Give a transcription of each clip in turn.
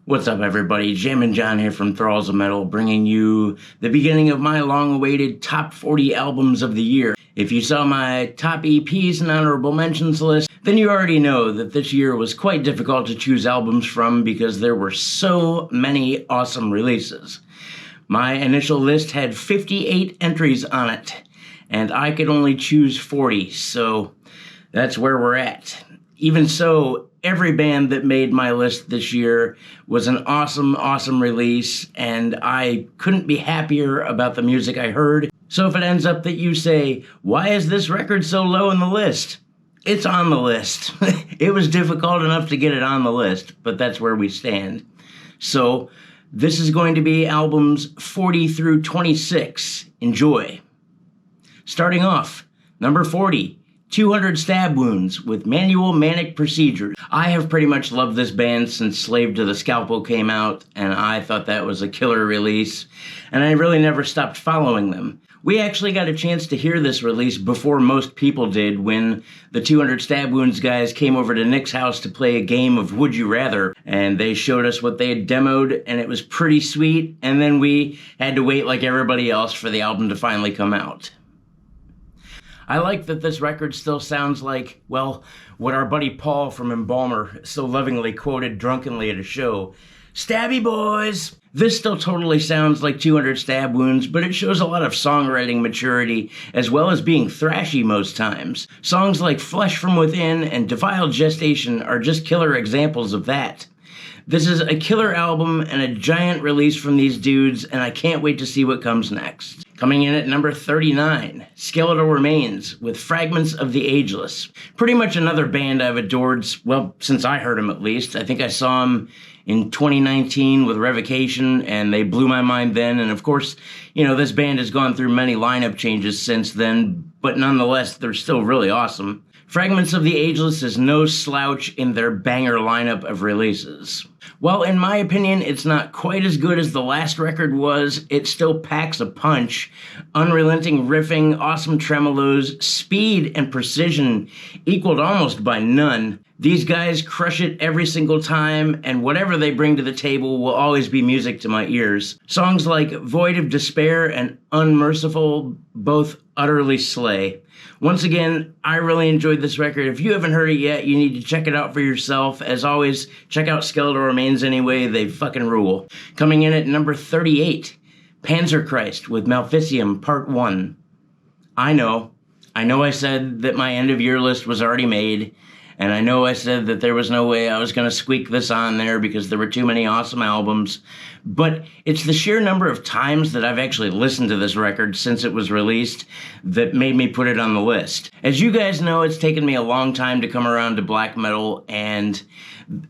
What's up, everybody? Jammin Jon here from Thralls of Metal, bringing you the beginning of my long-awaited top 40 albums of the year. If you saw my top EPs and honorable mentions list, then you already know that this year was quite difficult to choose albums from because there were so many awesome releases. My initial list had 58 entries on it, and I could only choose 40, so that's where we're at. Even so, every band that made my list this year was an awesome release, and I couldn't be happier about the music I heard. So if it ends up that you say, why is this record so low in the list? It's on the list. It was difficult enough to get it on the list, but that's where we stand. So this is going to be albums 40 through 26. Enjoy. Starting off, number 40. 200 Stab Wounds with Manual Manic Procedures. I have pretty much loved this band since Slave to the Scalpel came out, and I thought that was a killer release, and I really never stopped following them. We actually got a chance to hear this release before most people did when the 200 Stab Wounds guys came over to Nick's house to play a game of Would You Rather, and they showed us what they had demoed, and it was pretty sweet, and then we had to wait like everybody else for the album to finally come out. I like that this record still sounds like, well, what our buddy Paul from Embalmer so lovingly quoted drunkenly at a show. Stabby boys! This still totally sounds like 200 Stab Wounds, but it shows a lot of songwriting maturity, as well as being thrashy most times. Songs like Flesh from Within and Defiled Gestation are just killer examples of that. This is a killer album and a giant release from these dudes, and I can't wait to see what comes next. Coming in at number 39, Skeld Remains with Fragments of the Ageless. Pretty much another band I've adored, well, since I heard them at least. I think I saw them in 2019 with Revocation, and they blew my mind then. And of course, you know, this band has gone through many lineup changes since then, but nonetheless, they're still really awesome. Fragments of the Ageless is no slouch in their banger lineup of releases. While in my opinion it's not quite as good as the last record was, it still packs a punch. Unrelenting riffing, awesome tremolos, speed and precision equaled almost by none. These guys crush it every single time, and whatever they bring to the table will always be music to my ears. Songs like Void of Despair and Unmerciful both utterly slay. Once again, I really enjoyed this record. If you haven't heard it yet, you need to check it out for yourself. As always, check out Skeld Remains anyway. They fucking rule. Coming in at number 38, Panzer Christ with Maleficium Part 1. I know I said that my end of year list was already made, and I know I said that there was no way I was going to squeak this on there because there were too many awesome albums, but it's the sheer number of times that I've actually listened to this record since it was released that made me put it on the list. As you guys know, it's taken me a long time to come around to black metal, and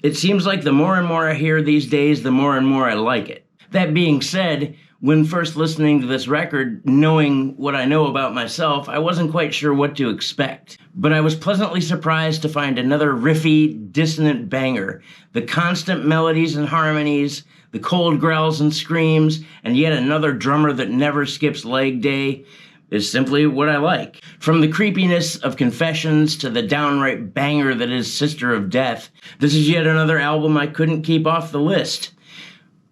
it seems like the more and more I hear these days, the more and more I like it. That being said, when first listening to this record, knowing what I know about myself, I wasn't quite sure what to expect. But I was pleasantly surprised to find another riffy, dissonant banger. The constant melodies and harmonies, the cold growls and screams, and yet another drummer that never skips leg day is simply what I like. From the creepiness of Confessions to the downright banger that is Sister of Death, this is yet another album I couldn't keep off the list.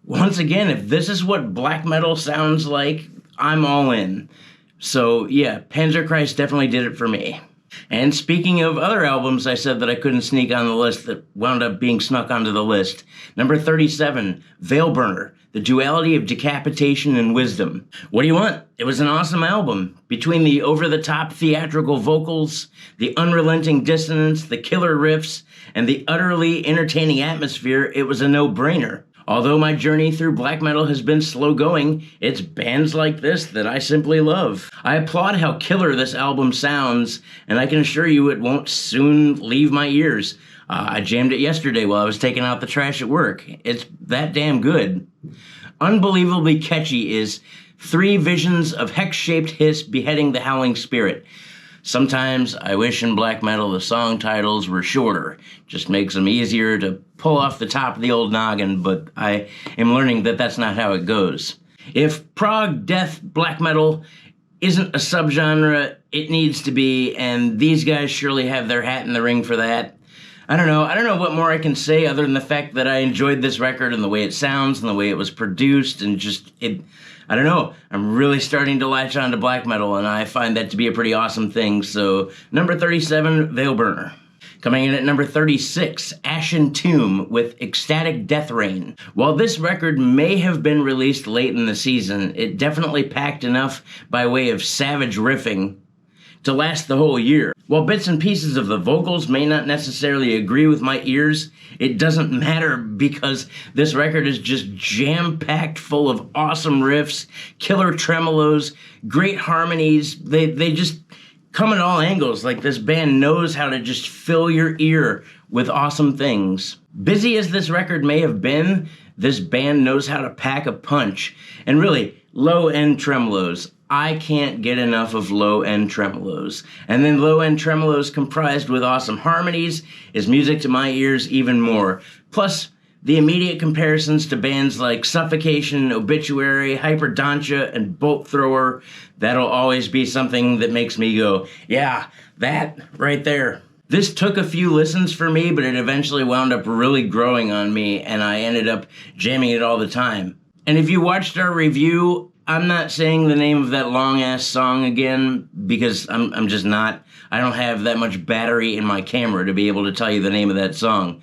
Once again, if this is what black metal sounds like, I'm all in. So yeah, Panzer Christ definitely did it for me. And speaking of other albums I said that I couldn't sneak on the list that wound up being snuck onto the list, number 37, Veilburner, The Duality of Decapitation and Wisdom. What do you want? It was an awesome album. Between the over-the-top theatrical vocals, the unrelenting dissonance, the killer riffs, and the utterly entertaining atmosphere, it was a no-brainer. Although my journey through black metal has been slow going, it's bands like this that I simply love. I applaud how killer this album sounds, and I can assure you it won't soon leave my ears. I jammed it yesterday while I was taking out the trash at work. It's that damn good. Unbelievably catchy is Three Visions of Hex-Shaped Hiss Beheading the Howling Spirit. Sometimes I wish in black metal the song titles were shorter. Just makes them easier to pull off the top of the old noggin, but I am learning that that's not how it goes. If prog, death, black metal isn't a subgenre, it needs to be, and these guys surely have their hat in the ring for that. I don't know. I don't know what more I can say other than the fact that I enjoyed this record and the way it sounds and the way it was produced and just it. I don't know. I'm really starting to latch on to black metal, and I find that to be a pretty awesome thing. So, number 37, Veilburner. Coming in at number 36, Ashen Tomb with Ecstatic Death Rain. While this record may have been released late in the season, it definitely packed enough by way of savage riffing to last the whole year. While bits and pieces of the vocals may not necessarily agree with my ears, it doesn't matter because this record is just jam-packed full of awesome riffs, killer tremolos, great harmonies. They just come at all angles. Like, this band knows how to just fill your ear with awesome things. Busy as this record may have been, this band knows how to pack a punch. And really, low-end tremolos. I can't get enough of low-end tremolos. And then low-end tremolos comprised with awesome harmonies is music to my ears even more. Plus, the immediate comparisons to bands like Suffocation, Obituary, Hyperdontia, and Bolt Thrower, that'll always be something that makes me go, yeah, that right there. This took a few listens for me, but it eventually wound up really growing on me, and I ended up jamming it all the time. And if you watched our review, I'm not saying the name of that long-ass song again because I'm just not. I don't have that much battery in my camera to be able to tell you the name of that song.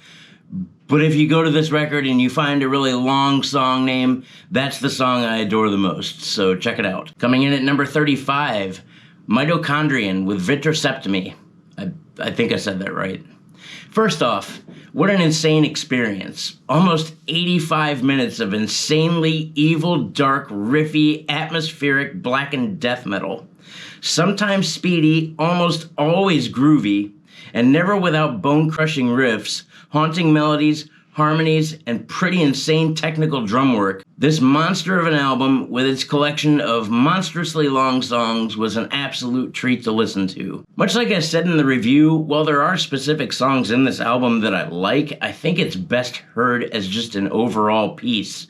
But if you go to this record and you find a really long song name, that's the song I adore the most, so check it out. Coming in at number 35, Mitochondrian with Vitroseptomy. I think I said that right. First off, what an insane experience. Almost 85 minutes of insanely evil, dark, riffy, atmospheric, blackened death metal. Sometimes speedy, almost always groovy, and never without bone-crushing riffs, haunting melodies, harmonies, and pretty insane technical drum work. This monster of an album, with its collection of monstrously long songs, was an absolute treat to listen to. Much like I said in the review, while there are specific songs in this album that I like, I think it's best heard as just an overall piece.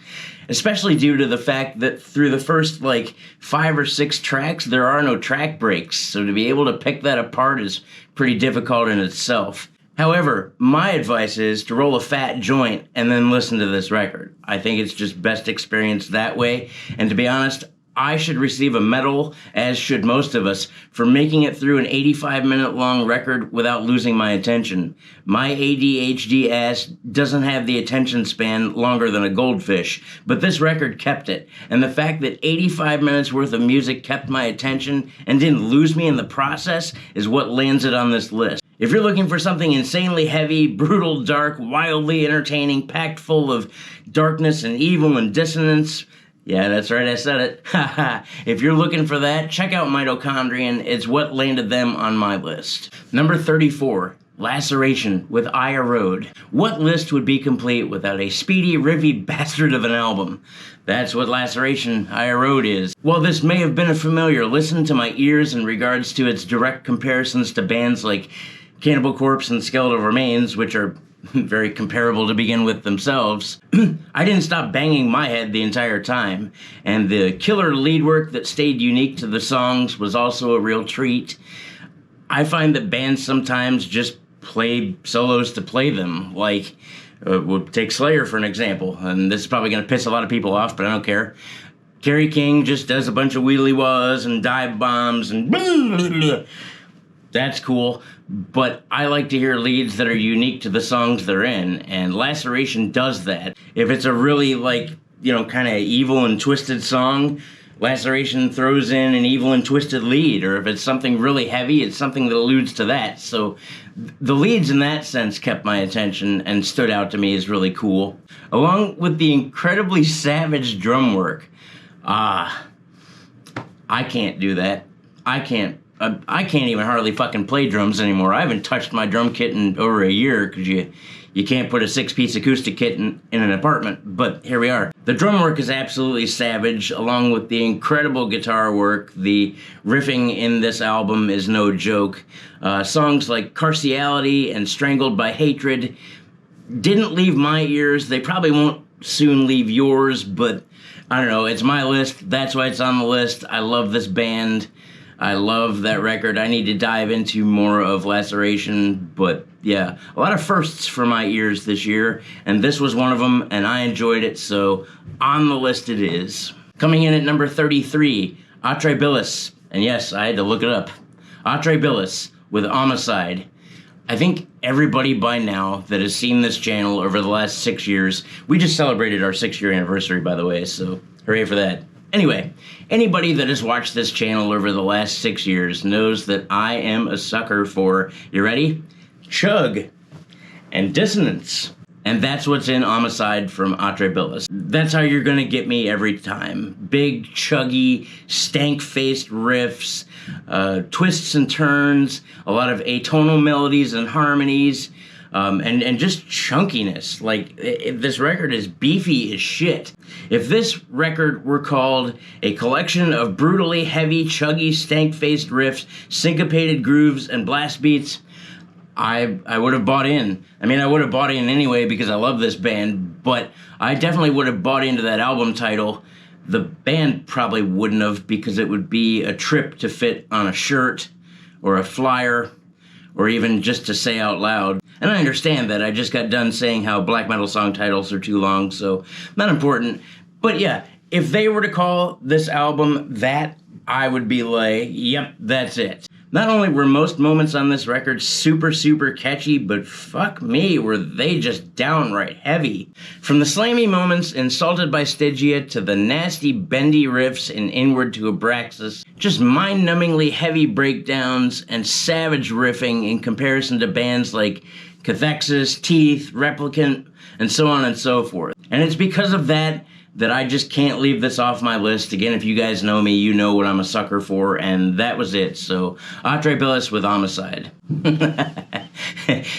Especially due to the fact that through the first, 5 or 6 tracks, there are no track breaks, so to be able to pick that apart is pretty difficult in itself. However, my advice is to roll a fat joint and then listen to this record. I think it's just best experienced that way, and to be honest, I should receive a medal, as should most of us, for making it through an 85-minute long record without losing my attention. My ADHD ass doesn't have the attention span longer than a goldfish, but this record kept it, and the fact that 85 minutes worth of music kept my attention and didn't lose me in the process is what lands it on this list. If you're looking for something insanely heavy, brutal, dark, wildly entertaining, packed full of darkness and evil and dissonance, yeah, that's right, I said it. Haha. If you're looking for that, check out Mitochondrian. It's what landed them on my list. Number 34, Laceration with I Erode. What list would be complete without a speedy, riffy bastard of an album? That's what Laceration, I Erode is. While this may have been a familiar listen to my ears in regards to its direct comparisons to bands like Cannibal Corpse and Skeld Remains, which are very comparable to begin with themselves, I didn't stop banging my head the entire time, and the killer lead work that stayed unique to the songs was also a real treat. I find that bands sometimes just play solos to play them, like, we'll take Slayer for an example, and this is probably going to piss a lot of people off, but I don't care. Kerry King just does a bunch of wheelie-wahs and dive bombs and blah, blah, blah. That's cool, but I like to hear leads that are unique to the songs they're in, and Laceration does that. If it's a really, kind of evil and twisted song, Laceration throws in an evil and twisted lead, or if it's something really heavy, it's something that alludes to that. So the leads in that sense kept my attention and stood out to me as really cool, along with the incredibly savage drum work. I can't do that. I can't even hardly fucking play drums anymore. I haven't touched my drum kit in over a year because you can't put a 6-piece acoustic kit in an apartment, but here we are. The drum work is absolutely savage, along with the incredible guitar work. The riffing in this album is no joke. Songs like Carciality and Strangled by Hatred didn't leave my ears. They probably won't soon leave yours, but I don't know, it's my list. That's why it's on the list. I love this band. I love that record. I need to dive into more of Laceration, but yeah, a lot of firsts for my ears this year, and this was one of them, and I enjoyed it, so on the list it is. Coming in at number 33, Atrabilis, and yes, I had to look it up. Atrabilis with Amicide. I think everybody by now that has seen this channel over the last 6 years, we just celebrated our 6-year anniversary, by the way, so hooray for that. Anyway, anybody that has watched this channel over the last 6 years knows that I am a sucker for, you ready? Chug and dissonance. And that's what's in Amicide from Atrabilis. That's how you're gonna get me every time. Big, chuggy, stank-faced riffs, twists and turns, a lot of atonal melodies and harmonies, and just chunkiness. Like, this record is beefy as shit. If this record were called a collection of brutally heavy, chuggy, stank-faced riffs, syncopated grooves, and blast beats, I would have bought in. I mean, I would have bought in anyway because I love this band, but I definitely would have bought into that album title. The band probably wouldn't have, because it would be a trip to fit on a shirt or a flyer or even just to say out loud. And I understand that. I just got done saying how black metal song titles are too long, so not important. But yeah, if they were to call this album that, I would be like, yep, that's it. Not only were most moments on this record super, super catchy, but fuck me, were they just downright heavy. From the slammy moments in Salted by Stygia to the nasty, bendy riffs in Inward to Abraxas, just mind-numbingly heavy breakdowns and savage riffing in comparison to bands like Cathexis, Teeth, Replicant, and so on and so forth. And it's because of that I just can't leave this off my list. Again, if you guys know me, you know what I'm a sucker for, and that was it. So, Atrabilis with Amicide.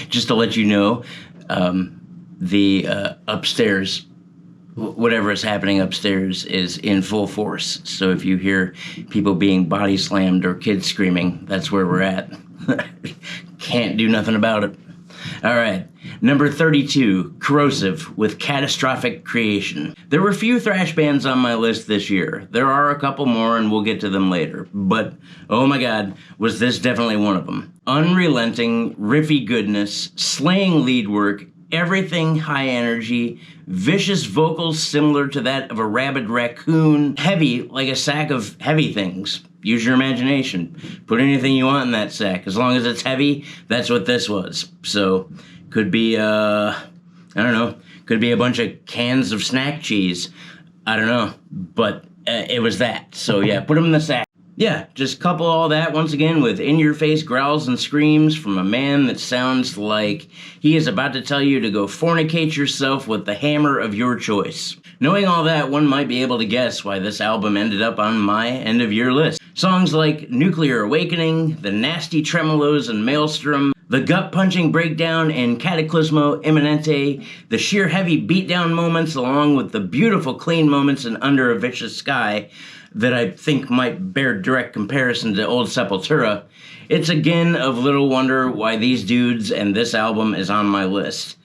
Just to let you know, the upstairs, whatever is happening upstairs is in full force. So if you hear people being body slammed or kids screaming, that's where we're at. Can't do nothing about it. All right, number 32, Corrosive with Catastrophic Creation. There were few thrash bands on my list this year. There are a couple more, and we'll get to them later. But, oh my god, was this definitely one of them. Unrelenting, riffy goodness, slaying lead work, everything high energy, vicious vocals similar to that of a rabid raccoon, heavy like a sack of heavy things. Use your imagination. Put anything you want in that sack. As long as it's heavy, that's what this was. So, could be, I don't know, could be a bunch of cans of snack cheese. I don't know, but it was that. So yeah, put them in the sack. Yeah, just couple all that once again with in-your-face growls and screams from a man that sounds like he is about to tell you to go fornicate yourself with the hammer of your choice. Knowing all that, one might be able to guess why this album ended up on my end-of-year list. Songs like Nuclear Awakening, the nasty tremolos and Maelstrom, the gut-punching breakdown in Cataclysmo Imminente, the sheer heavy beatdown moments along with the beautiful clean moments in Under a Vicious Sky that I think might bear direct comparison to Old Sepultura. It's again of little wonder why these dudes and this album is on my list.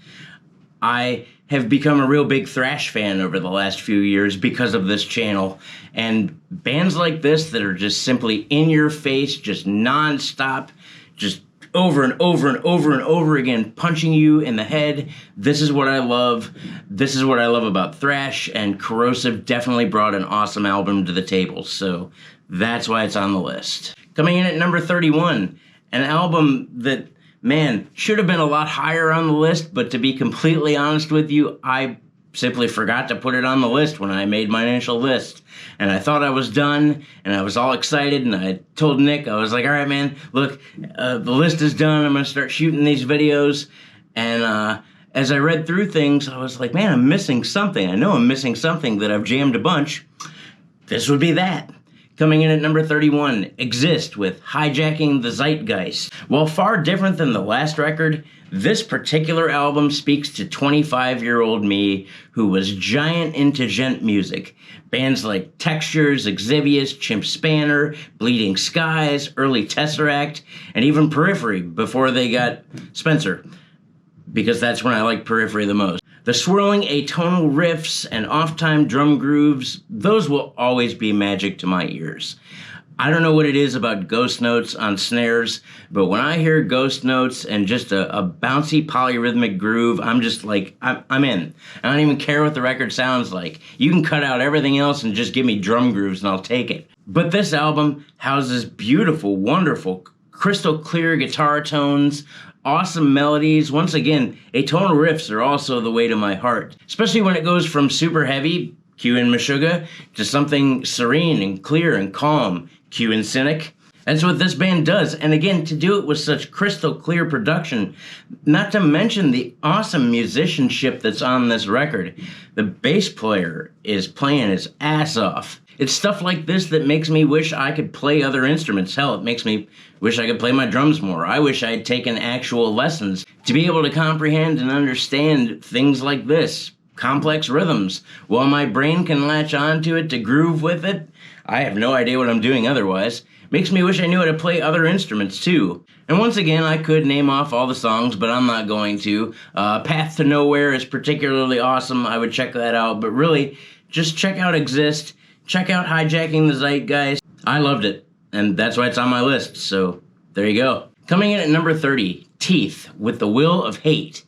I have become a real big thrash fan over the last few years because of this channel, and bands like this that are just simply in your face, just non-stop, just over and over and over and over again, punching you in the head. This is what I love. This is what I love about thrash, and Corrosive definitely brought an awesome album to the table, so that's why it's on the list. Coming in at number 31, an album that, man, should have been a lot higher on the list, but to be completely honest with you, I simply forgot to put it on the list when I made my initial list. And I thought I was done, and I was all excited, and I told Nick, I was like, all right, man, look, the list is done. I'm going to start shooting these videos. And as I read through things, I was like, man, I'm missing something. I know I'm missing something that I've jammed a bunch. This would be that. Coming in at number 31, Exist with Hijacking the Zeitgeist. While far different than the last record, this particular album speaks to 25-year-old me who was giant into gent music. Bands like Textures, Exhibius, Chimp Spanner, Bleeding Skies, early Tesseract, and even Periphery before they got Spencer, because that's when I like Periphery the most. The swirling atonal riffs and off-time drum grooves, those will always be magic to my ears. I don't know what it is about ghost notes on snares, but when I hear ghost notes and just a bouncy polyrhythmic groove, I'm just like, I'm in. I don't even care what the record sounds like. You can cut out everything else and just give me drum grooves and I'll take it. But this album houses beautiful, wonderful, crystal clear guitar tones, awesome melodies. Once again, atonal riffs are also the way to my heart, especially when it goes from super heavy, cue in Meshuggah, to something serene and clear and calm, cue in Cynic. That's what this band does, and again, to do it with such crystal clear production, not to mention the awesome musicianship that's on this record. The bass player is playing his ass off. It's stuff like this that makes me wish I could play other instruments. Hell, it makes me wish I could play my drums more. I wish I had taken actual lessons to be able to comprehend and understand things like this. Complex rhythms. While my brain can latch onto it to groove with it, I have no idea what I'm doing otherwise. Makes me wish I knew how to play other instruments too. And once again, I could name off all the songs, but I'm not going to. Path to Nowhere is particularly awesome. I would check that out. But really, just check out Exist. Check out Hijacking the Zeitgeist. I loved it, and that's why it's on my list. So there you go. Coming in at number 30, Teeth with the Will of Hate.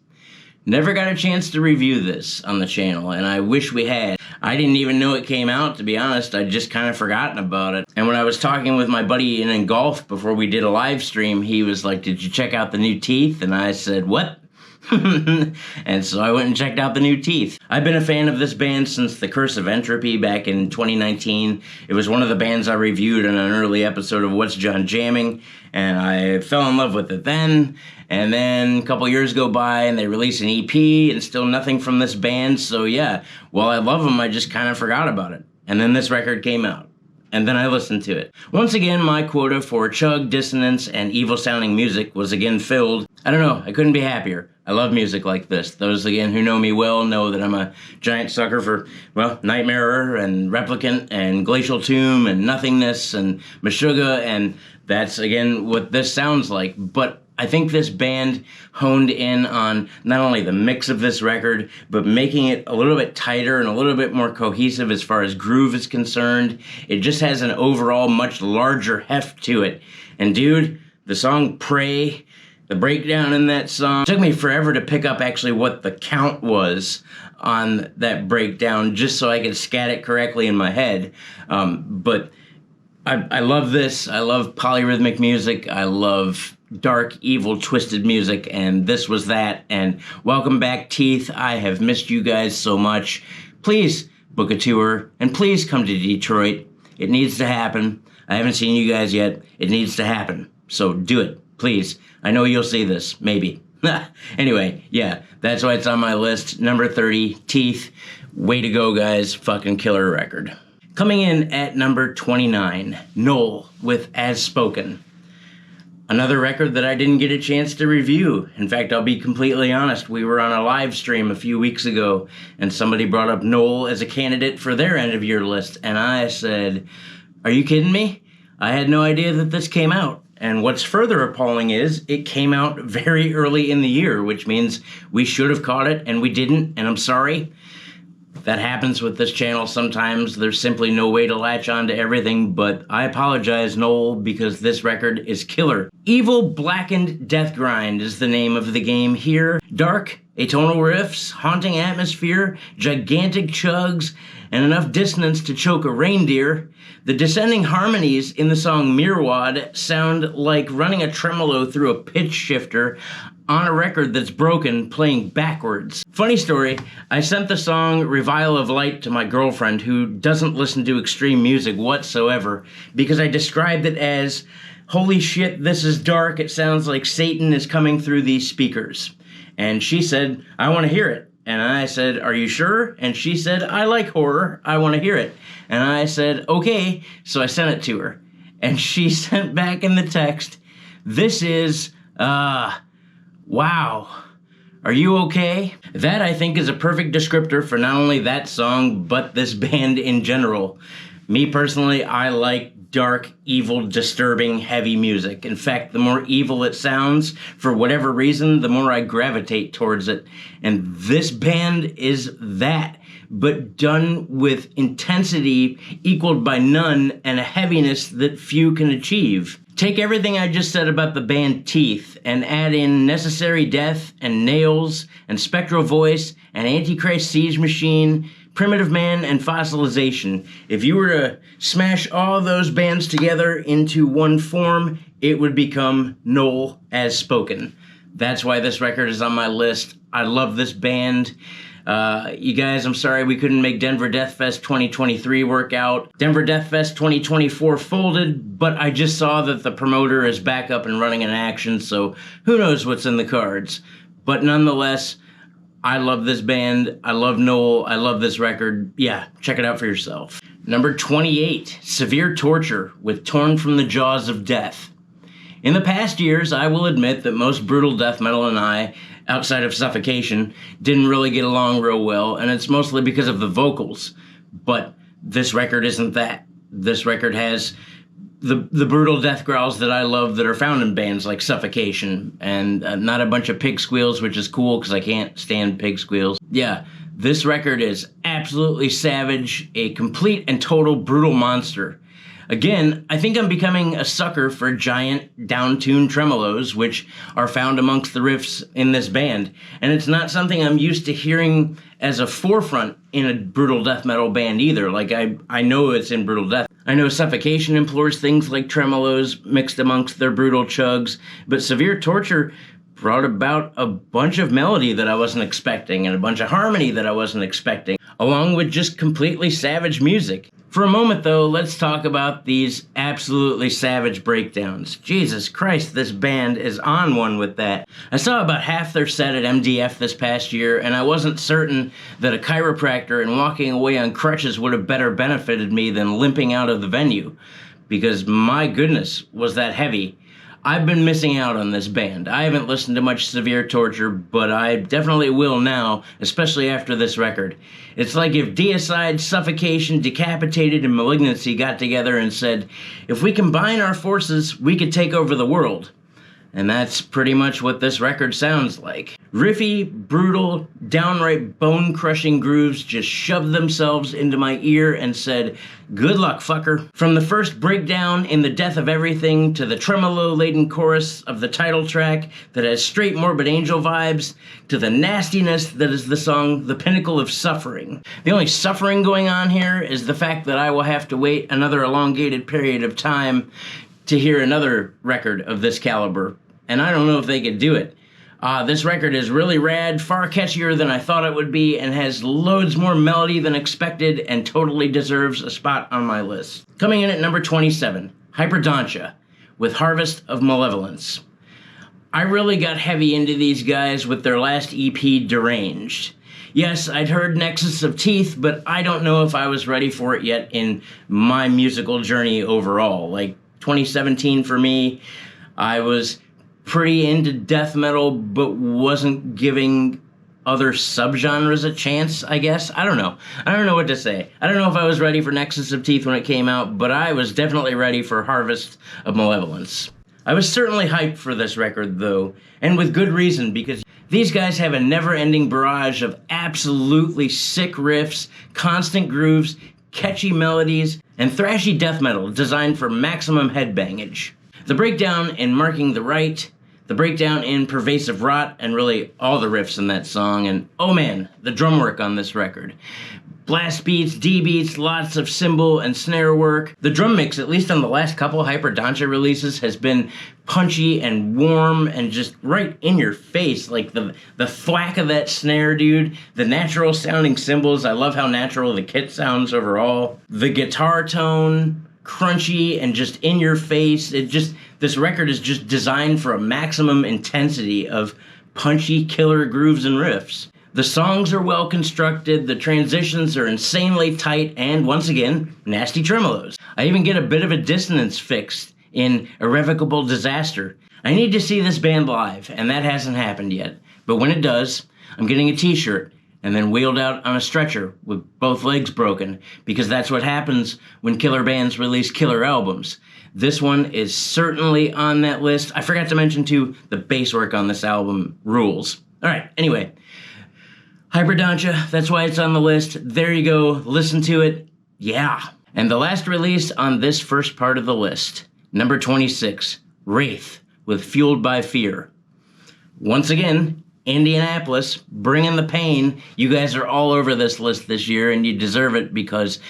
Never got a chance to review this on the channel, and I wish we had. I didn't even know it came out, to be honest. I'd just kind of forgotten about it. And when I was talking with my buddy in golf before we did a live stream, he was like, "Did you check out the new Teeth?" And I said, "What?" And so I went and checked out the new Teeth. I've been a fan of this band since The Curse of Entropy back in 2019. It was one of the bands I reviewed in an early episode of What's John Jamming, and I fell in love with it then. And then a couple years go by and they release an EP and still nothing from this band. So yeah, while I love them, I just kind of forgot about it. And then this record came out. And then I listened to it. Once again, my quota for chug, dissonance, and evil-sounding music was again filled. I don't know, I couldn't be happier. I love music like this. Those, again, who know me well know that I'm a giant sucker for, well, Nightmarer and Replicant and Glacial Tomb and Nothingness and Meshuggah, and that's, again, what this sounds like. But I think this band honed in on not only the mix of this record, but making it a little bit tighter and a little bit more cohesive as far as groove is concerned. It just has an overall much larger heft to it. And dude, the song Pray, the breakdown in that song, it took me forever to pick up actually what the count was on that breakdown, just so I could scat it correctly in my head. But I love this. I love polyrhythmic music. I love dark, evil, twisted music, and this was that. And welcome back, Teeth. I have missed you guys so much. Please book a tour, and please come to Detroit. It needs to happen. I haven't seen you guys yet. It needs to happen. So do it, please. I know you'll see this, maybe. Anyway, yeah, that's why it's on my list. Number 30, Teeth. Way to go, guys. Fucking killer record. Coming in at number 29, Null with As Spoken. Another record that I didn't get a chance to review. In fact, I'll be completely honest, we were on a live stream a few weeks ago, and somebody brought up Null as a candidate for their end-of-year list, and I said, "Are you kidding me? I had no idea that this came out." And what's further appalling is, it came out very early in the year, which means we should have caught it, and we didn't, and I'm sorry. That happens with this channel sometimes. There's simply no way to latch on to everything, but I apologize, Noel, because this record is killer. Evil Blackened Death Grind is the name of the game here. Dark, atonal riffs, haunting atmosphere, gigantic chugs, and enough dissonance to choke a reindeer. The descending harmonies in the song Mirwad sound like running a tremolo through a pitch shifter on a record that's broken, playing backwards. Funny story, I sent the song Revival of Light to my girlfriend, who doesn't listen to extreme music whatsoever, because I described it as, "Holy shit, this is dark, it sounds like Satan is coming through these speakers." And she said, "I want to hear it." And I said, "Are you sure?" And she said, "I like horror, I want to hear it." And I said, "Okay," so I sent it to her. And she sent back in the text, "This is, wow. Are you okay?" That, I think, is a perfect descriptor for not only that song, but this band in general. Me personally, I like dark, evil, disturbing, heavy music. In fact, the more evil it sounds, for whatever reason, the more I gravitate towards it. And this band is that, but done with intensity equaled by none and a heaviness that few can achieve. Take everything I just said about the band Teeth and add in Necessary Death and Nails and Spectral Voice and Antichrist Siege Machine, Primitive Man, and Fossilization. If you were to smash all those bands together into one form, it would become Null As Spoken. That's why this record is on my list. I love this band. You guys, I'm sorry we couldn't make Denver Death Fest 2023 work out. Denver Death Fest 2024 folded, but I just saw that the promoter is back up and running in action, so who knows what's in the cards. But nonetheless, I love this band. I love Noel. I love this record. Yeah, check it out for yourself. Number 28, Severe Torture with Torn from the Jaws of Death. In the past years, I will admit that most brutal death metal and I, outside of Suffocation, didn't really get along real well, and it's mostly because of the vocals. But this record isn't that. This record has the brutal death growls that I love that are found in bands like Suffocation, and not a bunch of pig squeals, which is cool because I can't stand pig squeals. Yeah, this record is absolutely savage, a complete and total brutal monster. Again, I think I'm becoming a sucker for giant, down-tuned tremolos, which are found amongst the riffs in this band. And it's not something I'm used to hearing as a forefront in a brutal death metal band either. Like, I know it's in brutal death. I know Suffocation employs things like tremolos mixed amongst their brutal chugs, but Severe Torture brought about a bunch of melody that I wasn't expecting and a bunch of harmony that I wasn't expecting, along with just completely savage music. For a moment, though, let's talk about these absolutely savage breakdowns. Jesus Christ, this band is on one with that. I saw about half their set at MDF this past year, and I wasn't certain that a chiropractor and walking away on crutches would have better benefited me than limping out of the venue, because my goodness, was that heavy. I've been missing out on this band. I haven't listened to much Severe Torture, but I definitely will now, especially after this record. It's like if Deicide, Suffocation, Decapitated, and Malignancy got together and said, if we combine our forces, we could take over the world. And that's pretty much what this record sounds like. Riffy, brutal, downright bone-crushing grooves just shoved themselves into my ear and said, good luck, fucker. From the first breakdown in The Death of Everything to the tremolo-laden chorus of the title track that has straight Morbid Angel vibes, to the nastiness that is the song The Pinnacle of Suffering. The only suffering going on here is the fact that I will have to wait another elongated period of time to hear another record of this caliber, and I don't know if they could do it. This record is really rad, far catchier than I thought it would be, and has loads more melody than expected, and totally deserves a spot on my list. Coming in at number 27, Hyperdontia, with Harvest of Malevolence. I really got heavy into these guys with their last EP, Deranged. Yes, I'd heard Nexus of Teeth, but I don't know if I was ready for it yet in my musical journey overall. Like, 2017 for me, I was pretty into death metal, but wasn't giving other subgenres a chance, I guess. I don't know. I don't know what to say. I don't know if I was ready for Nexus of Teeth when it came out, but I was definitely ready for Harvest of Malevolence. I was certainly hyped for this record, though, and with good reason, because these guys have a never-ending barrage of absolutely sick riffs, constant grooves, catchy melodies, and thrashy death metal designed for maximum headbangage. The breakdown in Marking the Right, the breakdown in Pervasive Rot, and really all the riffs in that song, and oh man, the drum work on this record. Blast beats, D beats, lots of cymbal and snare work. The drum mix, at least on the last couple Hyperdontia releases, has been punchy and warm and just right in your face. Like the thwack of that snare, dude. The natural sounding cymbals. I love how natural the kit sounds overall. The guitar tone, crunchy and just in your face. This record is just designed for a maximum intensity of punchy killer grooves and riffs. The songs are well constructed, the transitions are insanely tight, and once again, nasty tremolos. I even get a bit of a dissonance fixed in Irrevocable Disaster. I need to see this band live, and that hasn't happened yet. But when it does, I'm getting a t-shirt, and then wheeled out on a stretcher with both legs broken, because that's what happens when killer bands release killer albums. This one is certainly on that list. I forgot to mention, too, the bass work on this album rules. All right, anyway. Hyperdontia, that's why it's on the list. There you go. Listen to it. Yeah. And the last release on this first part of the list, number 26, Wraith with Fueled by Fear. Once again, Indianapolis, bringing the pain. You guys are all over this list this year, and you deserve it because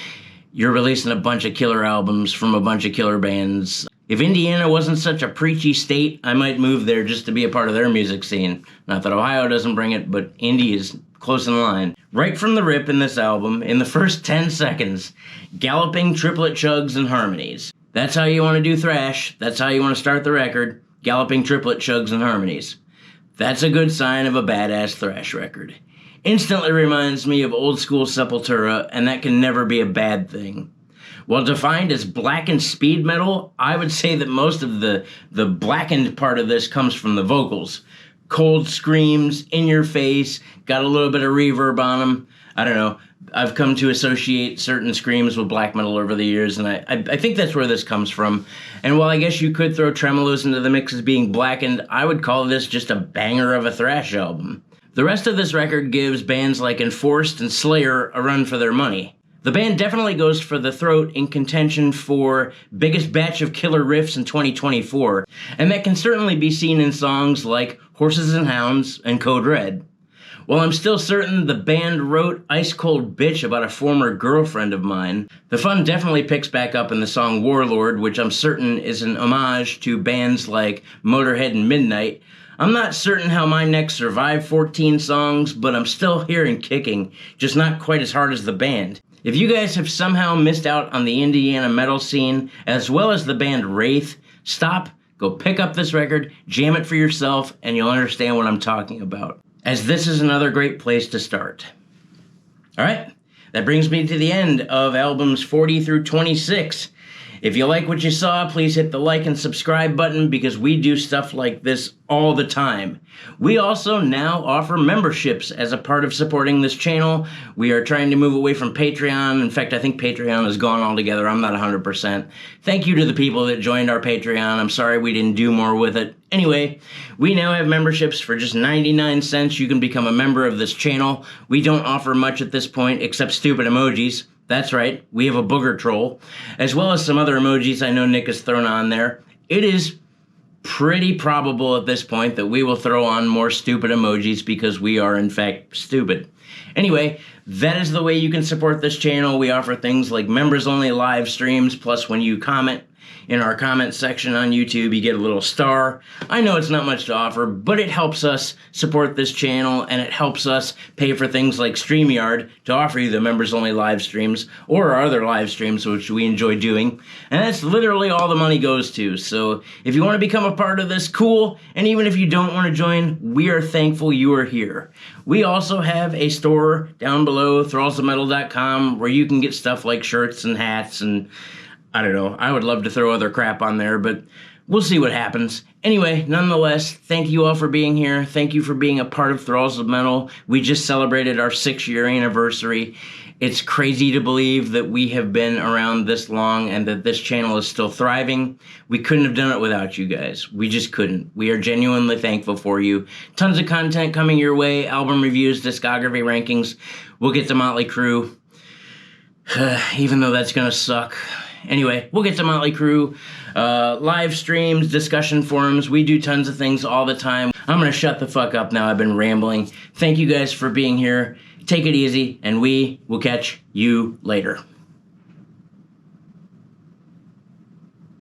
you're releasing a bunch of killer albums from a bunch of killer bands. If Indiana wasn't such a preachy state, I might move there just to be a part of their music scene. Not that Ohio doesn't bring it, but Indy is close in line. Right from the rip in this album, in the first 10 seconds, galloping triplet chugs and harmonies. That's how you want to do thrash. That's how you want to start the record. Galloping triplet chugs and harmonies. That's a good sign of a badass thrash record. Instantly reminds me of old school Sepultura, and that can never be a bad thing. While defined as blackened speed metal, I would say that most of the blackened part of this comes from the vocals. Cold screams, in your face, got a little bit of reverb on them. I don't know. I've come to associate certain screams with black metal over the years, and I think that's where this comes from. And while I guess you could throw tremolos into the mix as being blackened, I would call this just a banger of a thrash album. The rest of this record gives bands like Enforced and Slayer a run for their money. The band definitely goes for the throat in contention for biggest batch of killer riffs in 2024, and that can certainly be seen in songs like Horses and Hounds and Code Red. While I'm still certain the band wrote Ice Cold Bitch about a former girlfriend of mine, the fun definitely picks back up in the song Warlord, which I'm certain is an homage to bands like Motorhead and Midnight. I'm not certain how my neck survived 14 songs, but I'm still hearing kicking, just not quite as hard as the band. If you guys have somehow missed out on the Indiana metal scene, as well as the band Wraith, stop, go pick up this record, jam it for yourself, and you'll understand what I'm talking about, as this is another great place to start. Alright, that brings me to the end of albums 40 through 26. If you like what you saw, please hit the like and subscribe button because we do stuff like this all the time. We also now offer memberships as a part of supporting this channel. We are trying to move away from Patreon. In fact, I think Patreon is gone altogether. I'm not 100%. Thank you to the people that joined our Patreon. I'm sorry we didn't do more with it. Anyway, we now have memberships for just 99 cents. You can become a member of this channel. We don't offer much at this point except stupid emojis. That's right, we have a booger troll, as well as some other emojis I know Nick has thrown on there. It is pretty probable at this point that we will throw on more stupid emojis because we are, in fact, stupid. Anyway, that is the way you can support this channel. We offer things like members-only live streams, plus when you comment in our comment section on YouTube, you get a little star. I know it's not much to offer, but it helps us support this channel, and it helps us pay for things like StreamYard to offer you the members-only live streams, or our other live streams, which we enjoy doing. And that's literally all the money goes to. So if you want to become a part of this, cool. And even if you don't want to join, we are thankful you are here. We also have a store down below, thrallsofmetal.com, where you can get stuff like shirts and hats and I don't know. I would love to throw other crap on there, but we'll see what happens. Anyway, nonetheless, thank you all for being here. Thank you for being a part of Thralls of Metal. We just celebrated our 6-year anniversary. It's crazy to believe that we have been around this long and that this channel is still thriving. We couldn't have done it without you guys. We just couldn't. We are genuinely thankful for you. Tons of content coming your way. Album reviews, discography rankings. We'll get to Motley Crue. Even though that's gonna suck. Anyway, we'll get to Motley Crue, live streams, discussion forums. We do tons of things all the time. I'm going to shut the fuck up now. I've been rambling. Thank you guys for being here. Take it easy, and we will catch you later.